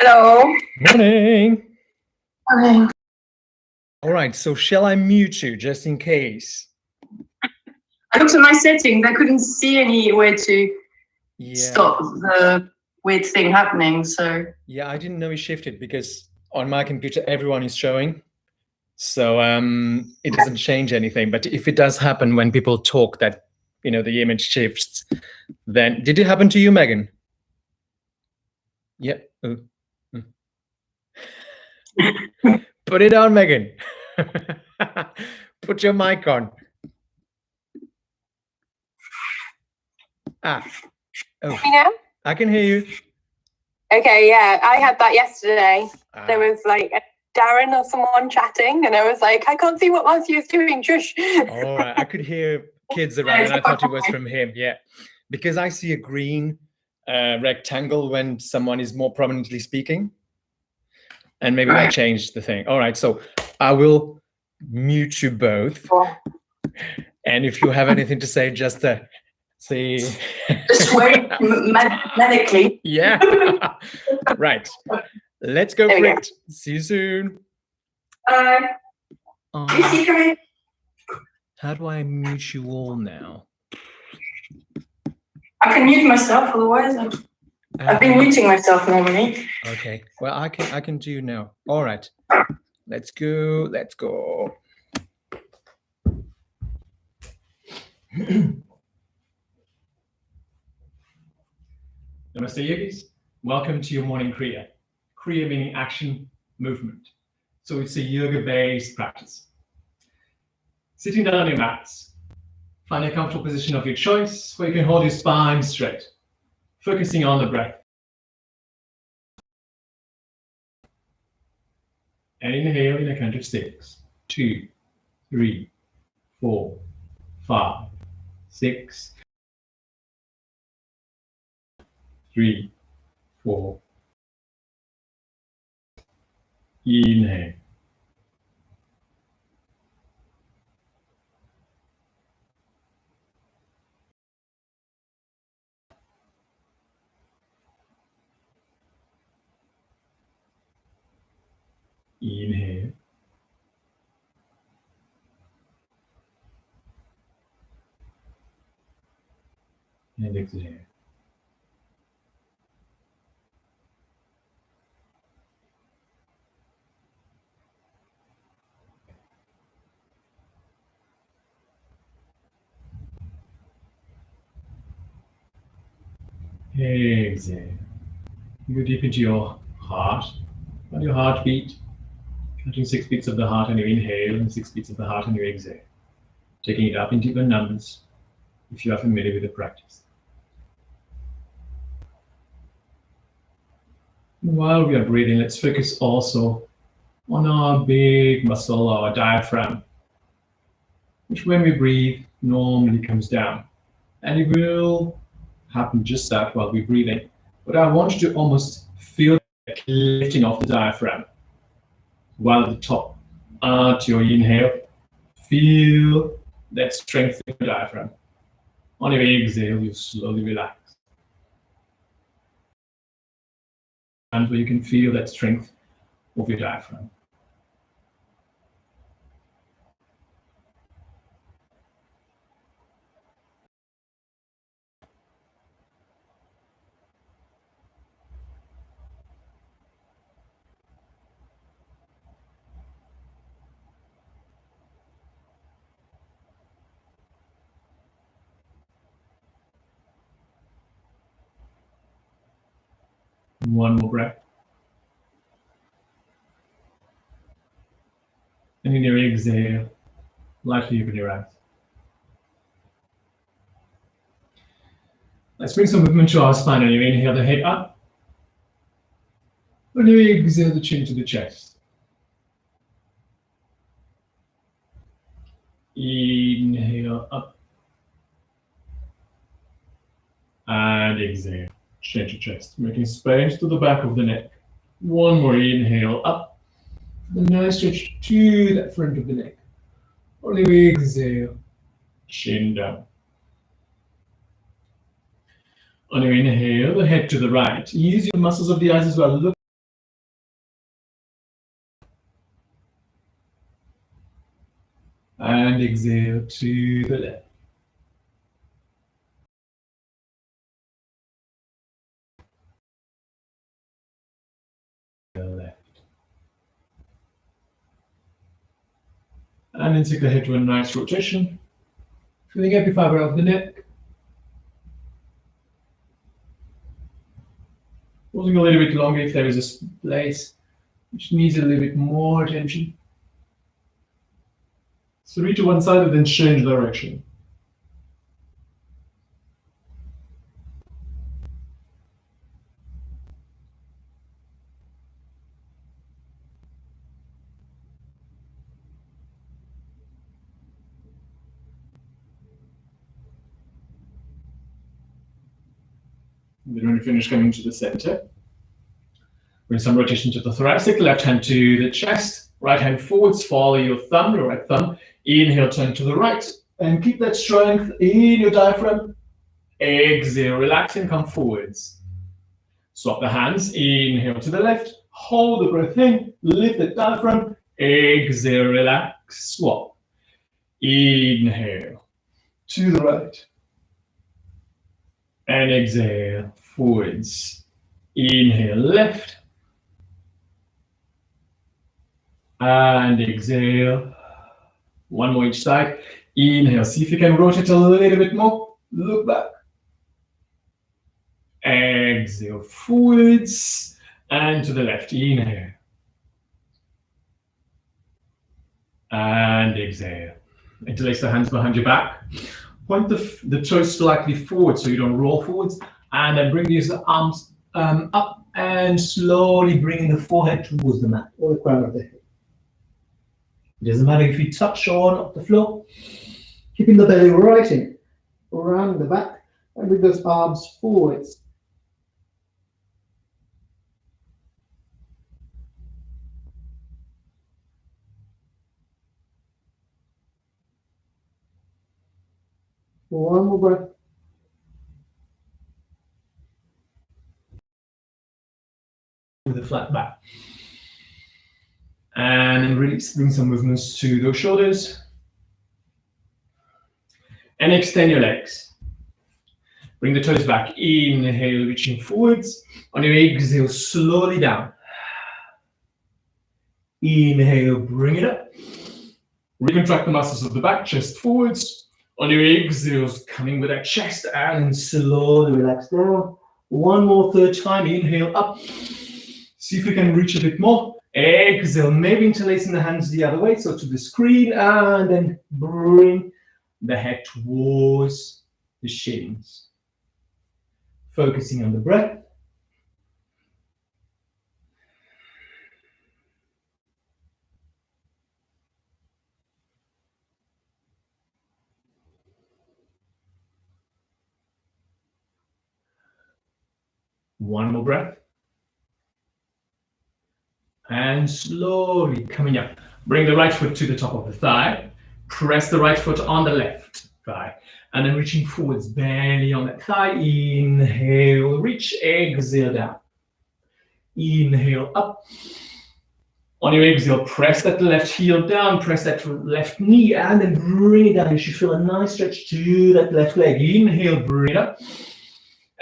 Hello. Morning. Morning. All right, so shall I mute you just in case? I looked at my settings. I couldn't see any way to stop the weird thing happening. So yeah, I didn't know it shifted because on my computer everyone is showing. So it doesn't change anything. But if it does happen when people talk that, the image shifts, then did it happen to you, Megan? Yeah. Put it on, Megan. Put your mic on. Oh. You know? I can hear you. Okay, yeah, I had that yesterday. There was like Darren or someone chatting, and I was like, I can't see what Marcy is doing. Shush. All right, I could hear kids around, and I thought it was from him. Yeah, because I see a green rectangle when someone is more prominently speaking, and maybe that changed the thing. All right, so I will mute you both, and if you have anything to say, just say. Just wait medically. Yeah. Right. Let's go for it. See you soon. Bye. How do I mute you all now? I can mute myself, otherwise I've been muting myself normally. Okay. Well, I can do now. All right. Let's go. Let's go. Namaste yogis. Welcome to your morning Kriya. Kriya meaning action, movement. So it's a yoga-based practice. Sitting down on your mats, find a comfortable position of your choice where you can hold your spine straight, focusing on the breath. And inhale in a count of 6, 2, 3, 4, 5, 6, 3, 4. Inhale. Inhale. And exhale. Exhale. You go deep into your heart, on your heartbeat, counting 6 beats of the heart on your inhale and 6 beats of the heart on your exhale. Taking it up in even numbers if you are familiar with the practice. While we are breathing, let's focus also on our big muscle, our diaphragm, which when we breathe normally comes down. And it will happen just that while we're breathing. But I want you to almost feel like lifting off the diaphragm while at the top. To your inhale, feel that strength in the diaphragm. On your exhale, you slowly relax. And where you can feel that strength of your diaphragm. One more breath. And in your exhale, lightly open your eyes. Let's bring some movement to our spine. On your inhale, the head up. On your exhale, the chin to the chest. Inhale up. And exhale, chin to chest, making space to the back of the neck. One more inhale up. A nice stretch to that front of the neck. On your exhale, chin down. On your inhale, the head to the right. Use your muscles of the eyes as well. Look And exhale to the left. And then take the head to a nice rotation. Feeling every fiber of the neck. Holding a little bit longer if there is a place which needs a little bit more attention. So reach to one side and then change direction. And then when you finish, coming to the center. Bring some rotation to the thoracic, left hand to the chest, right hand forwards, follow your thumb, your right thumb. Inhale, turn to the right, and keep that strength in your diaphragm. Exhale, relax and come forwards. Swap the hands, inhale to the left, hold the breath in, lift the diaphragm, exhale, relax, swap. Inhale to the right, and exhale, forwards. Inhale, left, and exhale. One more each side. Inhale, see if you can rotate a little bit more. Look back. Exhale, forwards and to the left. Inhale. And exhale. Interlace the hands behind your back. Point the toes slightly forward so you don't roll forwards. And then bring these arms up and slowly bring the forehead towards the mat or the crown of the head. It doesn't matter if you touch on the floor. Keeping the belly right in, around the back, and bring those arms forwards. One more breath. With a flat back. And then release, bring some movements to those shoulders. And extend your legs. Bring the toes back. Inhale, reaching forwards. On your exhale, slowly down. Inhale, bring it up. Recontract the muscles of the back, chest forwards. On your exhales, coming with that chest and slowly relax down. One more, third time. Inhale up. See if we can reach a bit more. Exhale, maybe interlacing the hands the other way, so to the screen, and then bring the head towards the shins. Focusing on the breath. One more breath. And slowly coming up. Bring the right foot to the top of the thigh. Press the right foot on the left thigh. And then reaching forwards, belly on that thigh. Inhale, reach, exhale down. Inhale up. On your exhale, press that left heel down, press that left knee, and then bring it down. You should feel a nice stretch to that left leg. Inhale, bring it up.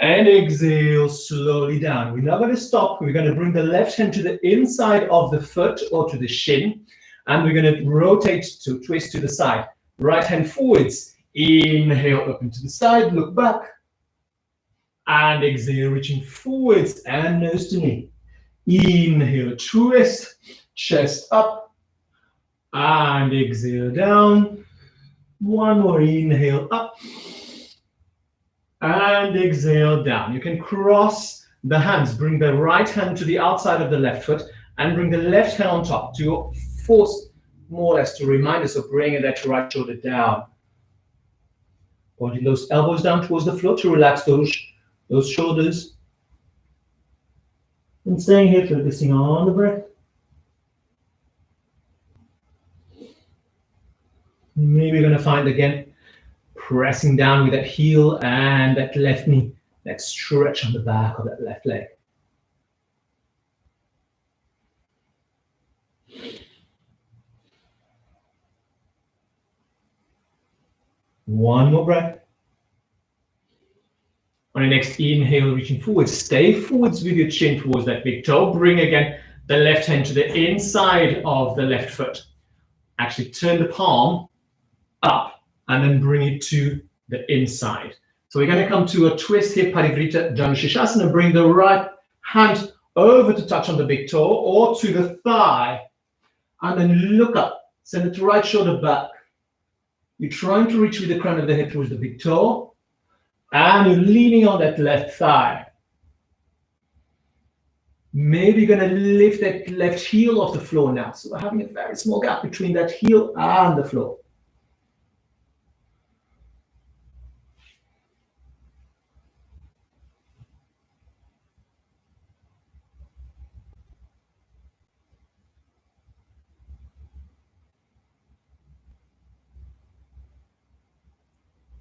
And exhale, slowly down. We're not going to stop. We're going to bring the left hand to the inside of the foot or to the shin. And we're going to rotate to twist to the side. Right hand forwards. Inhale, open to the side, look back. And exhale, reaching forwards and nose to knee. Inhale, twist, chest up. And exhale, down. One more, inhale, up. And exhale down. You can cross the hands. Bring the right hand to the outside of the left foot and bring the left hand on top to force more or less to remind us of bringing that right shoulder down. Pointing those elbows down towards the floor to relax those shoulders. And staying here, focusing on the breath. Maybe you're going to find again pressing down with that heel and that left knee, that stretch on the back of that left leg. One more breath. On your next inhale, reaching forward, stay forwards with your chin towards that big toe. Bring again the left hand to the inside of the left foot. Actually turn the palm up and then bring it to the inside. So we're going to come to a twist here, Parivrtta Dhanusirasana. Bring the right hand over to touch on the big toe or to the thigh. And then look up. Send the right shoulder back. You're trying to reach with the crown of the head towards the big toe. And you're leaning on that left thigh. Maybe you're going to lift that left heel off the floor now. So we're having a very small gap between that heel and the floor.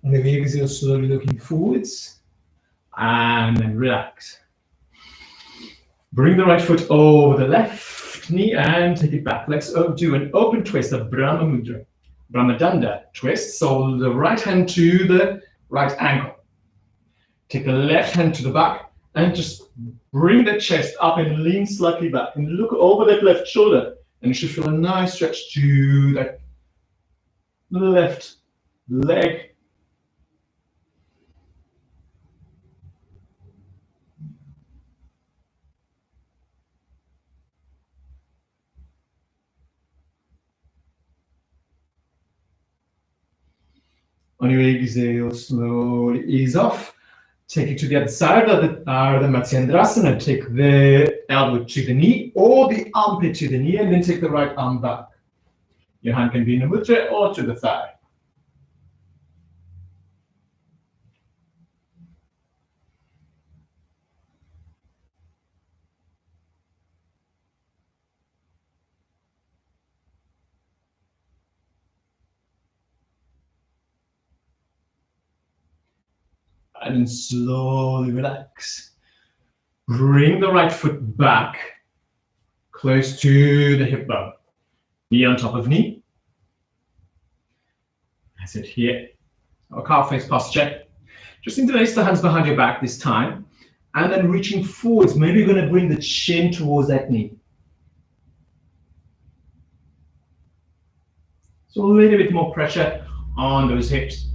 On the exhale, slowly looking forwards and then relax. Bring the right foot over the left knee and take it back. Let's do an open twist of Brahma Mudra, Brahmadanda twist. So the right hand to the right ankle. Take the left hand to the back and just bring the chest up and lean slightly back and look over that left shoulder. And you should feel a nice stretch to that left leg. On your exhale, slowly ease off. Take it to the other side of the Matsyendrasana. Take the elbow to the knee or the armpit to the knee and then take the right arm back. Your hand can be in the mudra or to the thigh. And then slowly relax. Bring the right foot back, close to the hip bone. Knee on top of knee. That's it here. Our calf face posture. Just interlace the hands behind your back this time. And then reaching forwards. Maybe you're going to bring the chin towards that knee. So a little bit more pressure on those hips.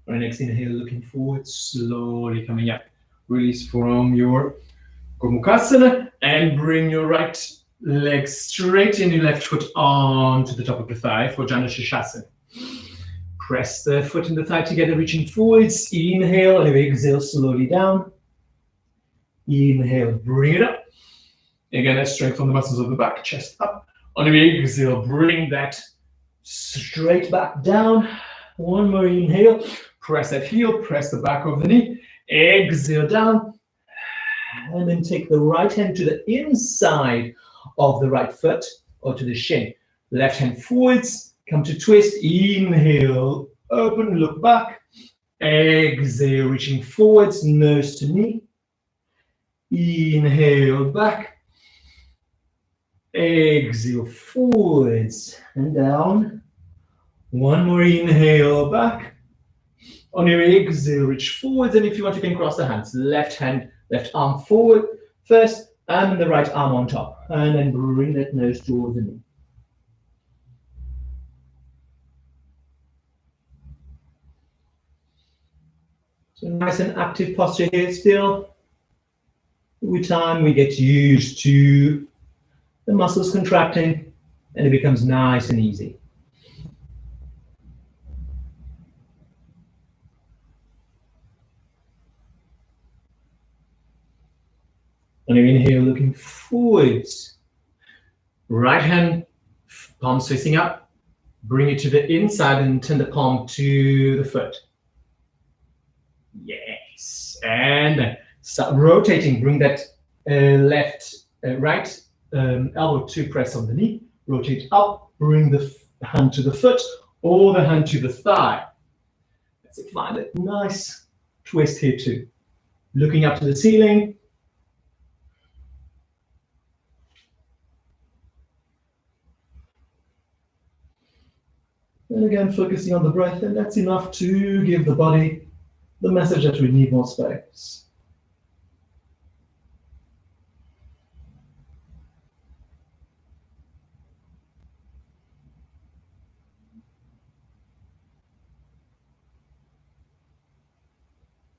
Our next inhale, looking forward, slowly coming up. Release from your Gomukhasana and bring your right leg straight in, your left foot onto the top of the thigh for Dhanusirasana. Press the foot and the thigh together, reaching forwards. Inhale, and exhale slowly down. Inhale, bring it up. Again, that strength on the muscles of the back, chest up. On your exhale, bring that straight back down. One more inhale. Press that heel, press the back of the knee. Exhale down. And then take the right hand to the inside of the right foot or to the shin. Left hand forwards, come to twist. Inhale, open, look back. Exhale, reaching forwards, nose to knee. Inhale, back. Exhale, forwards and down. One more inhale, back. On your exhale, reach forwards, and if you want, you can cross the hands. Left hand, left arm forward first, and the right arm on top. And then bring that nose towards the knee. So nice and active posture here still. With time, we get used to the muscles contracting, and it becomes nice and easy. On your inhale, looking forwards. Right hand, palms facing up. Bring it to the inside and turn the palm to the foot. Yes. And start rotating. Bring that right elbow to press on the knee. Rotate up. Bring the hand to the foot or the hand to the thigh. Let's find a nice twist here too. Looking up to the ceiling. And again, focusing on the breath, and that's enough to give the body the message that we need more space.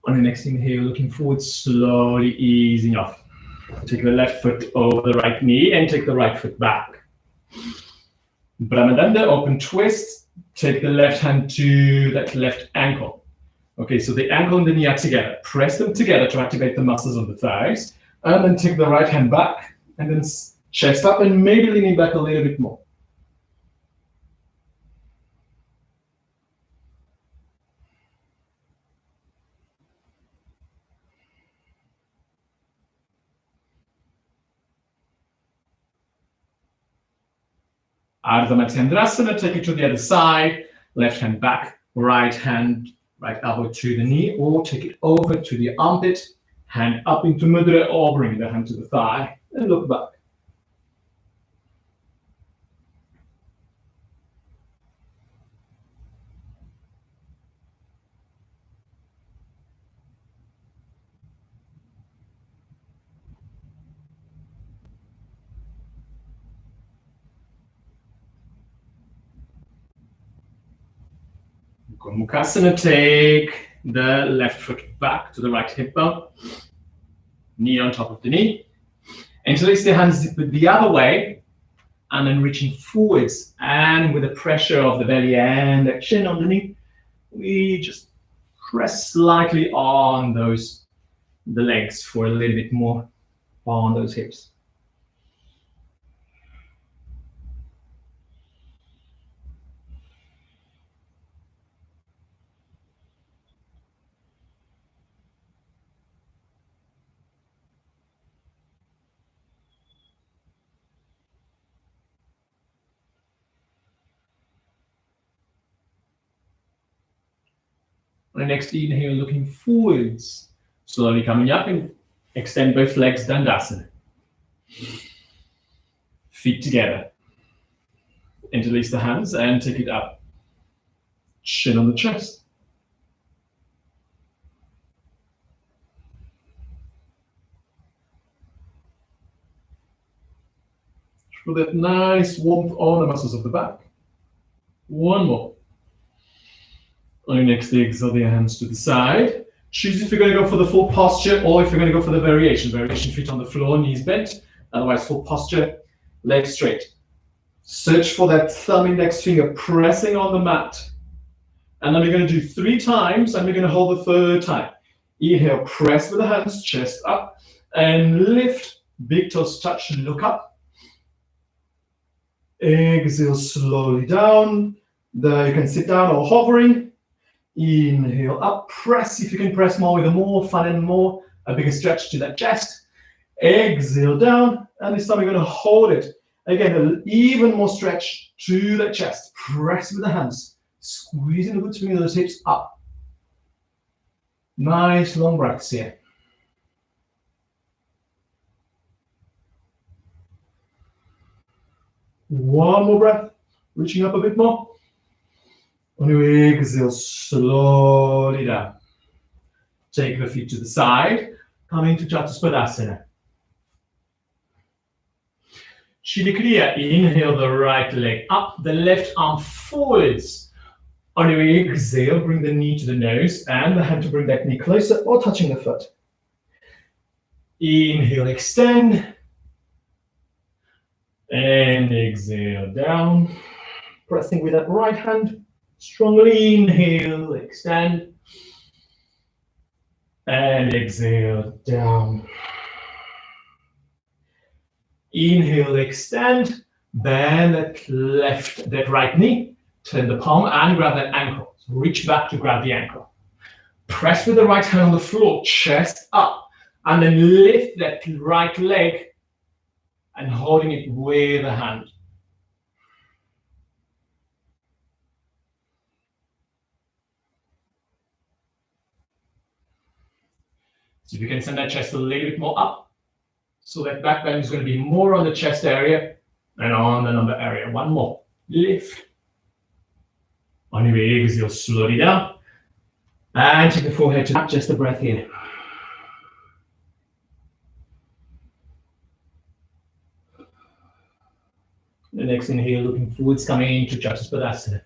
On the next inhale, looking forward, slowly easing off. Take the left foot over the right knee and take the right foot back. Brahmadanda, open twist. Take the left hand to that left ankle. Okay, so the ankle and the knee are together. Press them together to activate the muscles of the thighs. And then take the right hand back. And then chest up and maybe leaning back a little bit more. Ardha Matsyendrasana, take it to the other side. Left hand back, right elbow to the knee, or take it over to the armpit, hand up into mudra, or bring the hand to the thigh, and look back. Gomukhasana, take the left foot back to the right hip bone, knee on top of the knee. Interlace the hands the other way, and then reaching forwards. And with the pressure of the belly and the chin underneath, we just press slightly on the legs for a little bit more on those hips. On the next inhale, looking forwards, slowly coming up and extend both legs, Dandasana. Feet together. Interlace the hands and take it up. Chin on the chest. Feel that nice warmth on the muscles of the back. One more. On your next exhale, the hands to the side. Choose if you're going to go for the full posture or if you're going to go for the variation. Variation, feet on the floor, knees bent. Otherwise, full posture, legs straight. Search for that thumb index finger pressing on the mat. And then we're going to do 3 times, and we're going to hold the 3rd time. Inhale, press with the hands, chest up, and lift. Big toes touch, look up. Exhale slowly down. There you can sit down or hovering. Inhale up, press. If you can press more with more fun and more, a bigger stretch to that chest. Exhale down, and this time we're going to hold it. Again, even more stretch to the chest. Press with the hands. Squeezing the between those hips up. Nice long breaths here. One more breath. Reaching up a bit more. On your exhale, slowly down. Take the feet to the side. Coming to Chatuspadasana. Chili Kriya, inhale the right leg up, the left arm forwards. On your exhale, bring the knee to the nose and the hand to bring that knee closer or touching the foot. Inhale, extend. And exhale down. Pressing with that right hand. Strongly inhale, extend. And exhale down. Inhale, extend, bend that right knee, turn the palm and grab that ankle. So reach back to grab the ankle. Press with the right hand on the floor, chest up, and then lift that right leg and holding it with the hand. So if you can send that chest a little bit more up, so that back bend is going to be more on the chest area and on the lumbar area. One more. Lift. On your exhale, slowly down. And take the forehead to just a breath here. The next inhale, looking forwards, coming into Chaturasana.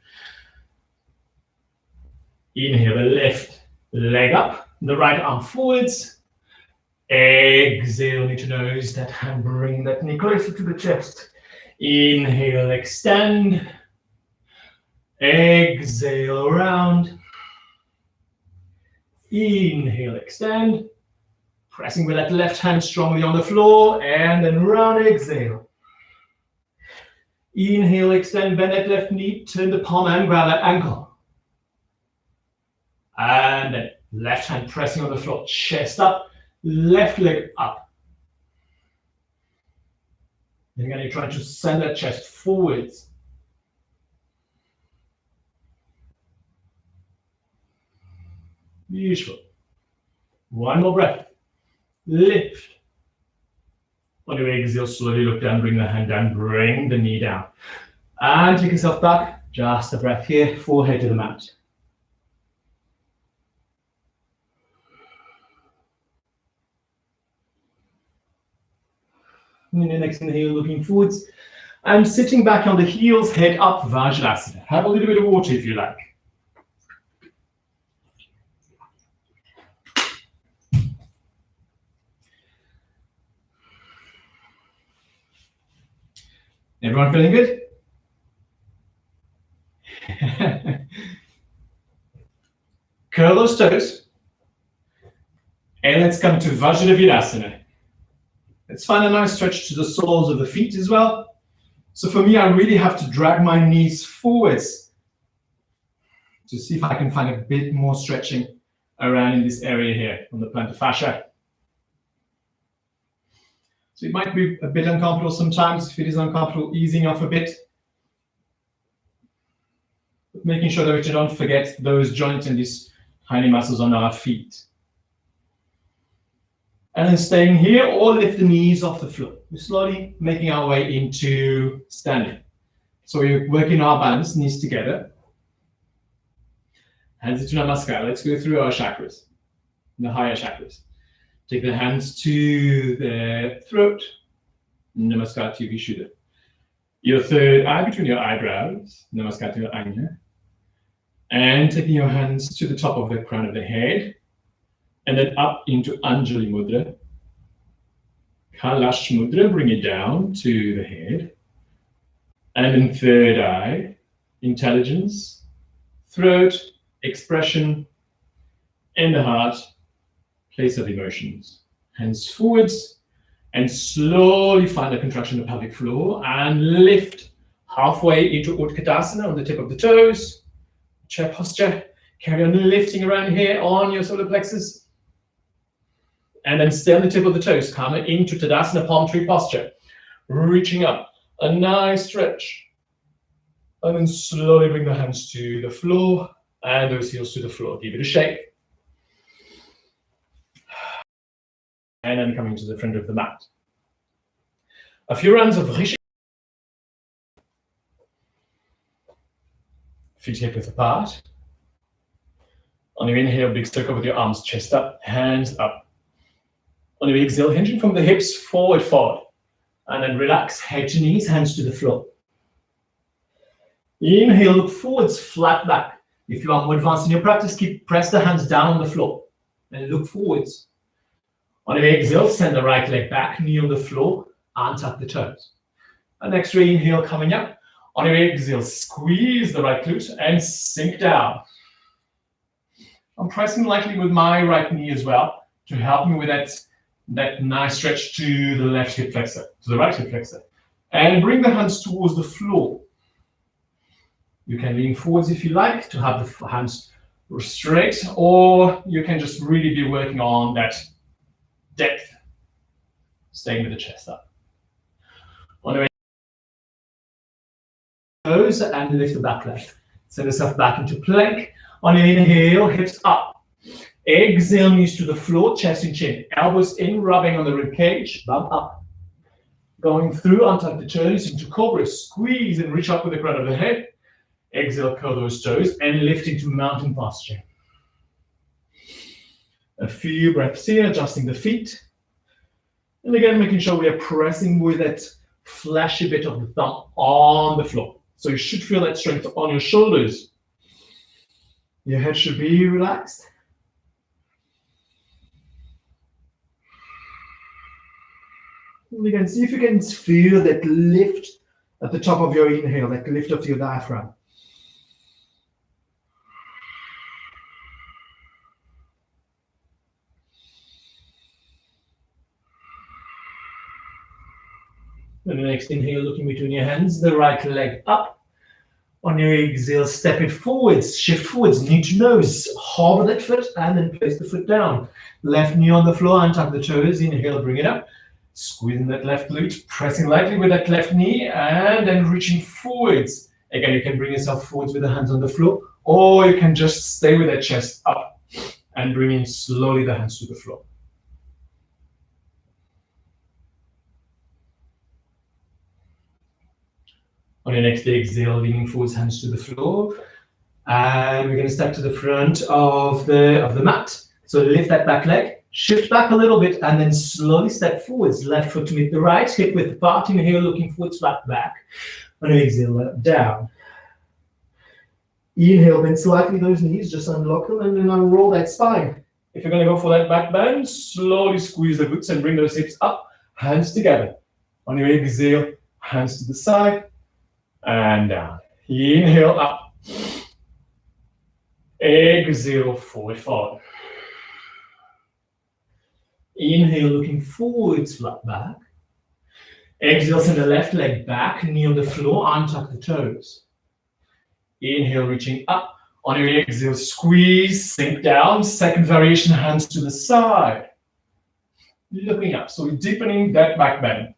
Inhale, the left leg up, the right arm forwards. Exhale, knee to nose, that hand, bring that knee closer to the chest. Inhale, extend. Exhale, round. Inhale, extend. Pressing with that left hand strongly on the floor, and then round, exhale. Inhale, extend, bend that left knee, turn the palm and grab that ankle. And then left hand pressing on the floor, chest up, left leg up. And again, you're trying to send that chest forwards. Beautiful. One more breath. Lift. On your exhale, slowly look down, bring the hand down, bring the knee down. And take yourself back. Just a breath here, forehead to the mat. And the next inhale, looking forwards. And sitting back on the heels, head up, Vajrasana. Have a little bit of water if you like. Everyone feeling good? Curl those toes. And let's come to Vajravirasana. Let's find a nice stretch to the soles of the feet as well. So for me, I really have to drag my knees forwards to see if I can find a bit more stretching around in this area here on the plantar fascia. So it might be a bit uncomfortable sometimes. If it is uncomfortable, easing off a bit. But making sure that we don't forget those joints and these tiny muscles on our feet. And then staying here or lift the knees off the floor. We're slowly making our way into standing. So we're working our balance, knees together. Hands into Namaskar. Let's go through our chakras, the higher chakras. Take the hands to the throat. Namaskar to Vishuddha. Your third eye between your eyebrows. Namaskar to your Ajna. And taking your hands to the top of the crown of the head. And then up into Anjali Mudra. Kalash Mudra, bring it down to the head. And then third eye, intelligence, throat, expression, and the heart, place of emotions. Hands forwards, and slowly find a contraction of the pelvic floor, and lift halfway into Utkatasana on the tip of the toes. Chair posture. Carry on lifting around here on your solar plexus. And then stay on the tip of the toes, come into Tadasana palm tree posture. Reaching up, a nice stretch. And then slowly bring the hands to the floor and those heels to the floor. Give it a shake. And then coming to the front of the mat. A few rounds of Rishi. Feet hip width apart. On your inhale, big circle with your arms, chest up, hands up. On your exhale, hinging from the hips, forward, forward. And then relax, head to knees, hands to the floor. Inhale, look forwards, flat back. If you are more advanced in your practice, press the hands down on the floor and look forwards. On your exhale, send the right leg back, knee on the floor, and tuck the toes. And next inhale coming up. On your exhale, squeeze the right glute and sink down. I'm pressing lightly with my right knee as well to help me with that nice stretch to the left hip flexor, to the right hip flexor. And bring the hands towards the floor. You can lean forwards if you like to have the hands straight, or you can just really be working on that depth, staying with the chest up. On the way, toes and lift the back leg. Send yourself back into plank. On your inhale, hips up. Exhale, knees to the floor, chest and chin. Elbows in, rubbing on the rib cage. Bum up. Going through, untuck the toes into cobra. Squeeze and reach up with the crown of the head. Exhale, curl those toes and lift into mountain posture. A few breaths here, adjusting the feet. And again, making sure we are pressing with that flashy bit of the thumb on the floor. So you should feel that strength on your shoulders. Your head should be relaxed. And again, see if you can feel that lift at the top of your inhale, that lift of your diaphragm. And the next inhale, looking between your hands, the right leg up. On your exhale, step it forwards, shift forwards, knee to nose. Hover that foot and then place the foot down. Left knee on the floor, untuck the toes. Inhale, bring it up. Squeezing that left glute, pressing lightly with that left knee, and then reaching forwards. Again, you can bring yourself forwards with the hands on the floor, or you can just stay with that chest up and bringing slowly the hands to the floor. On your next exhale, leaning forwards, hands to the floor. And we're going to step to the front of the mat. So lift that back leg, shift back a little bit, and then slowly step forwards. Left foot to meet the right, hip width apart. Inhale, looking forwards, flat back. On your exhale, down. Inhale, bend slightly those knees, just unlock them, and then unroll that spine. If you're going to go for that back bend, slowly squeeze the glutes and bring those hips up, hands together. On your exhale, hands to the side. And down. Inhale up. Exhale, forward fold. Inhale, looking forwards, flat back. Exhale, send the left leg back, knee on the floor, untuck the toes. Inhale, reaching up. On your exhale, squeeze, sink down. Second variation, hands to the side. Looking up, so we're deepening that back bend.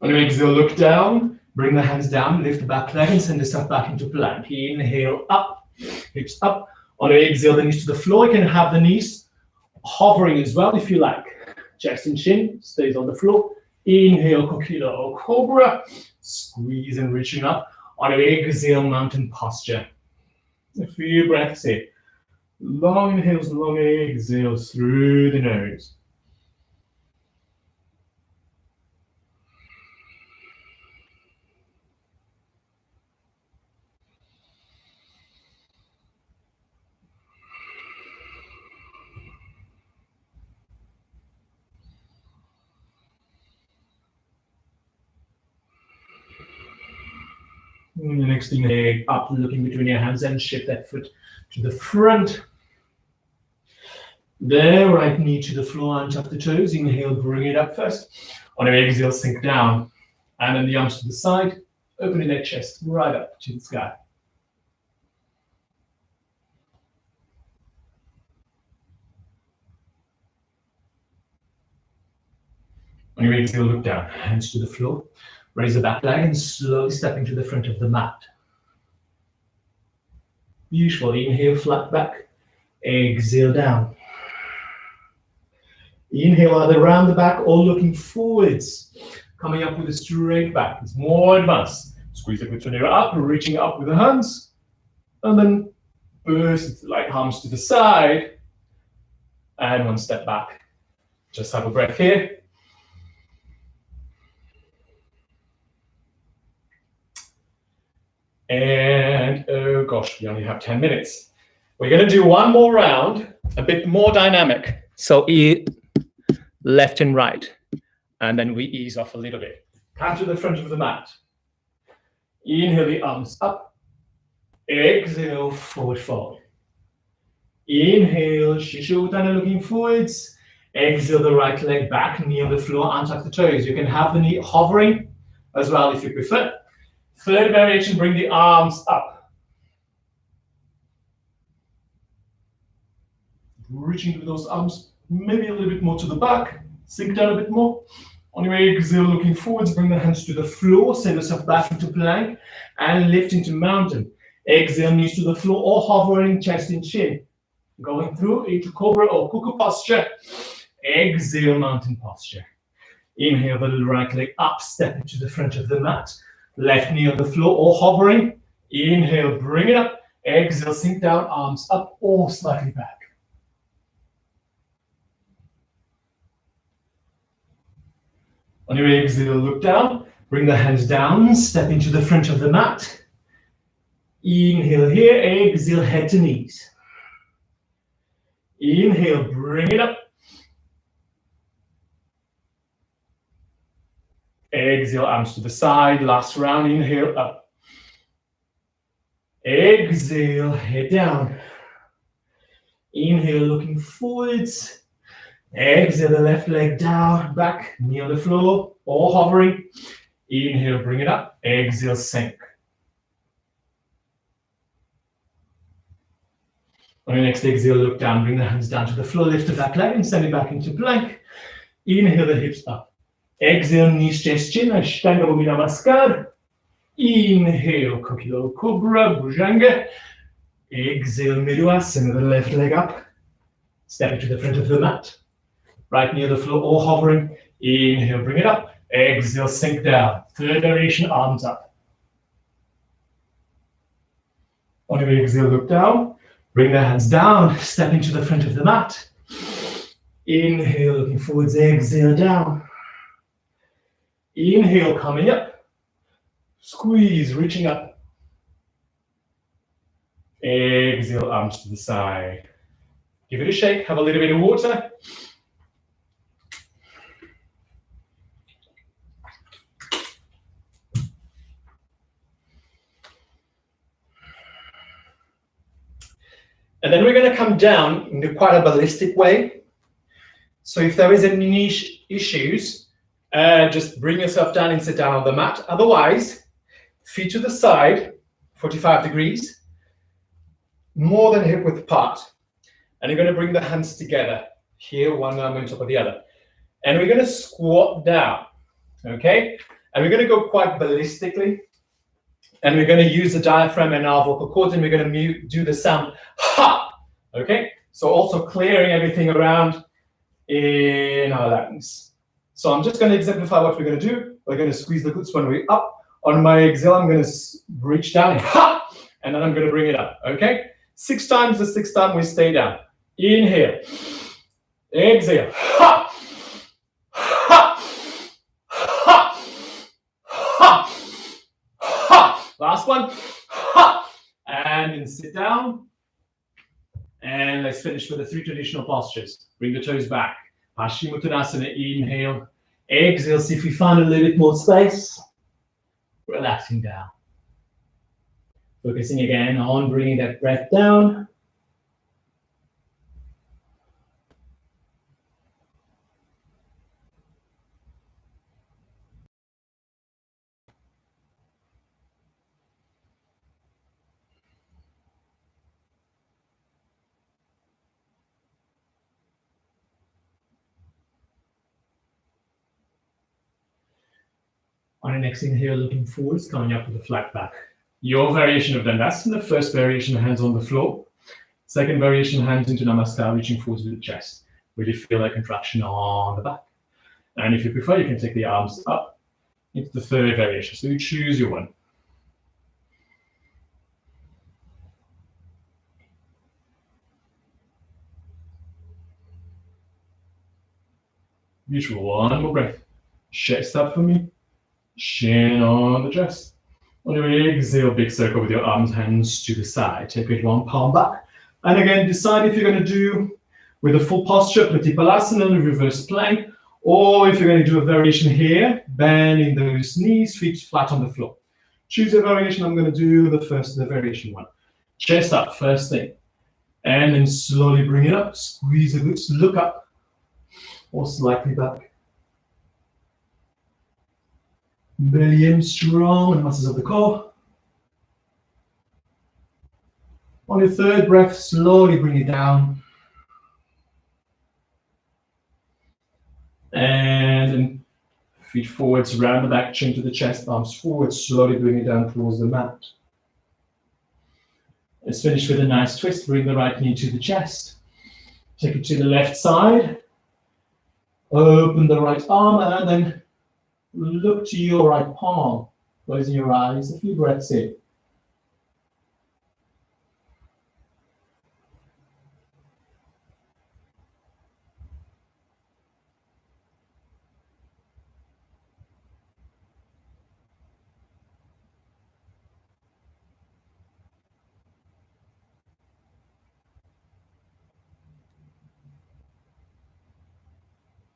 On your exhale, look down, bring the hands down, lift the back leg and send yourself back into plank. Inhale, up, hips up. On your exhale, the knees to the floor. You can have the knees hovering as well if you like. Chest and chin stays on the floor. Inhale, Kokila or Cobra. Squeeze and reaching up. On your exhale, mountain posture. A few breaths here. Long inhales, long exhales through the nose. And the next thing, leg up, looking between your hands and shift that foot to the front. There, right knee to the floor, untuck the toes. Inhale, bring it up first. On your exhale, sink down. And then the arms to the side, opening that chest right up to the sky. On your exhale, look down, hands to the floor. Raise the back leg and slowly stepping to the front of the mat. Beautiful. Inhale, flat back. Exhale, down. Inhale, either around the back or looking forwards. Coming up with a straight back. It's more advanced. Squeeze the glutes when you're up, reaching up with the hands. And then burst like arms to the side. And one step back. Just have a breath here. And oh gosh, we only have 10 minutes. We're going to do one more round, a bit more dynamic. So left and right. And then we ease off a little bit. Come to the front of the mat. Inhale the arms up. Exhale, forward fold. Inhale, Shisha Uttana looking forwards. Exhale the right leg back, knee on the floor, untuck the toes. You can have the knee hovering as well if you prefer. Third variation, bring the arms up. Reaching with those arms, maybe a little bit more to the back. Sink down a bit more. On your exhale, looking forwards, bring the hands to the floor, send yourself back into plank and lift into mountain. Exhale, knees to the floor or hovering chest and chin. Going through into cobra or cuckoo posture. Exhale, mountain posture. Inhale the right leg up, step into the front of the mat. Left knee on the floor or hovering. Inhale, bring it up. Exhale, sink down, arms up or slightly back. On your exhale, look down. Bring the hands down, step into the front of the mat. Inhale here, exhale, head to knees. Inhale, bring it up. Exhale, arms to the side. Last round, inhale, up. Exhale, head down. Inhale, looking forwards. Exhale, the left leg down, back, knee on the floor, or hovering. Inhale, bring it up. Exhale, sink. On your next exhale, look down, bring the hands down to the floor, lift the back leg and send it back into plank. Inhale, the hips up. Exhale, knees, chest, chin, Ashtanga Bhumi Namaskar. Inhale, Kokilo Cobra, Bhujanga. Exhale, Midwasana, the left leg up. Step into the front of the mat. Right knee on the floor or hovering. Inhale, bring it up. Exhale, sink down. Third variation, arms up. On your exhale, look down. Bring the hands down. Step into the front of the mat. Inhale, looking forwards. Exhale, down. Inhale, coming up. Squeeze, reaching up. Exhale, arms to the side. Give it a shake. Have a little bit of water. And then we're going to come down in quite a ballistic way. So if there is any niche issues, just bring yourself down and sit down on the mat. Otherwise, feet to the side, 45 degrees, more than hip width apart. And you're going to bring the hands together. Here, one arm on top of the other. And we're going to squat down, okay? And we're going to go quite ballistically. And we're going to use the diaphragm and our vocal cords, and we're going to do the sound ha, okay? So also clearing everything around in our lungs. So I'm just going to exemplify what we're going to do. We're going to squeeze the glutes when we're up. On my exhale, I'm going to reach down, ha, and then I'm going to bring it up, okay? 6 times, the 6th time we stay down. Inhale, exhale, ha, ha, ha, ha, ha. Last one, ha, and then sit down. And let's finish with the 3 traditional postures. Bring the toes back. Paschimottanasana, inhale. Exhale, see if we find a little bit more space. Relaxing down. Focusing again on bringing that breath down. On the next inhale, looking forwards, coming up with a flat back. Your variation of Dandasana, first variation, hands on the floor. Second variation, hands into Namaskar, reaching forwards with the chest. Really feel that contraction on the back. And if you prefer, you can take the arms up into the third variation. So you choose your one. Beautiful. One more breath. Chest up for me. Chin on the chest. On your exhale, big circle with your arms, hands to the side. Take it 1 palm back. And again, decide if you're going to do with a full posture, Pratipalasana, reverse plank, or if you're going to do a variation here, bending those knees, feet flat on the floor. Choose a variation. I'm going to do the variation one. Chest up, first thing. And then slowly bring it up. Squeeze the glutes, look up, or slightly back. Belly in strong and muscles of the core. On your third breath, slowly bring it down. And then Feet forwards, round the back, chin to the chest, arms forward, slowly bring it down towards the mat. Let's finish with a nice twist. Bring the right knee to the chest. Take it to the left side. Open the right arm and then look to your right palm. Closing your eyes, a few breaths in.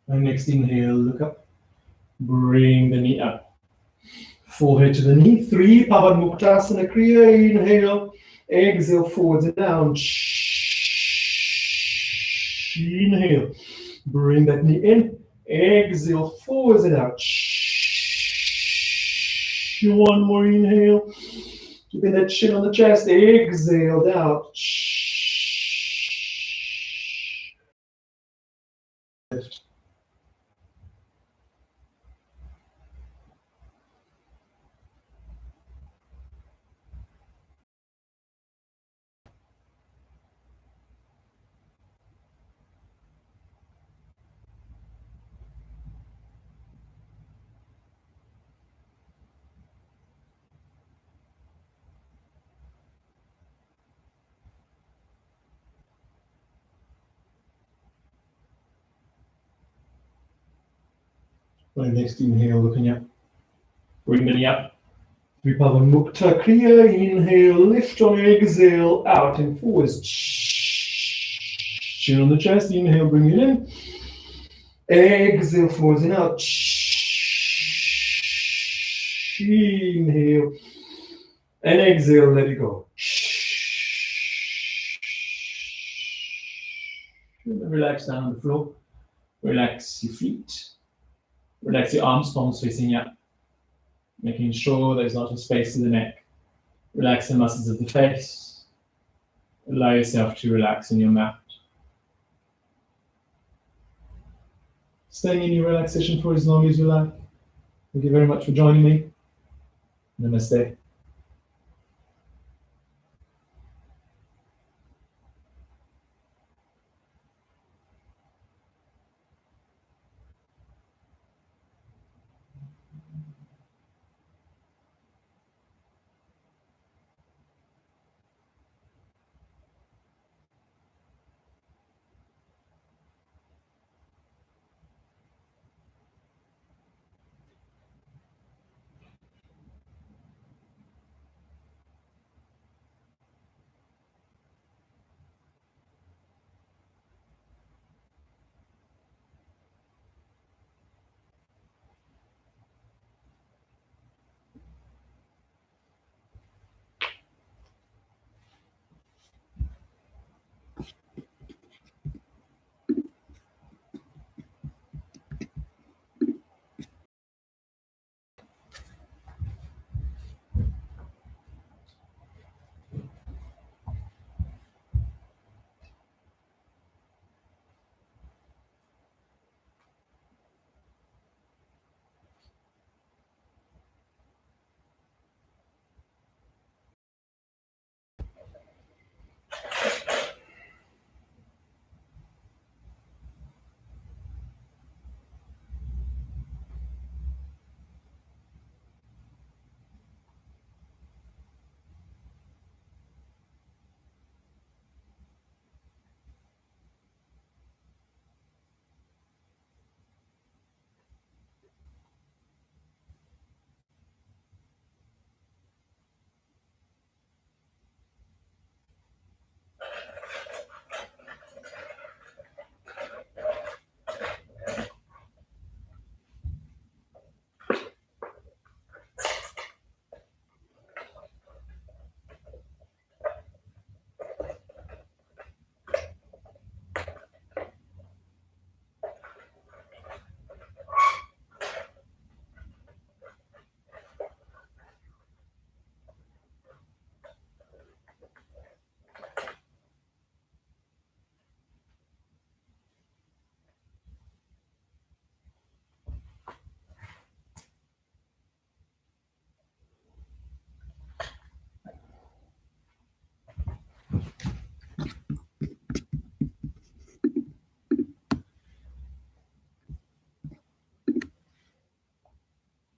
And next inhale, look up. Bring the knee up. Forehead to the knee. 3, Pavanmuktasana Kriya. Inhale. Exhale, forwards and down. Inhale. Bring that knee in. Exhale, forwards and out. One more inhale. Keeping that chin on the chest. Exhale, down. Lift. And next inhale, looking up. Bring the knee up. Vipavanmukta Kriya. Inhale, lift on exhale, out and forwards. Chin on the chest. Inhale, bring it in. Exhale, forwards and out. Inhale. And exhale, let it go. Relax down on the floor. Relax your feet. Relax your arms, palms facing up. Making sure there's not a space to the neck. Relax the muscles of the face. Allow yourself to relax in your mat. Staying in your relaxation for as long as you like. Thank you very much for joining me. Namaste.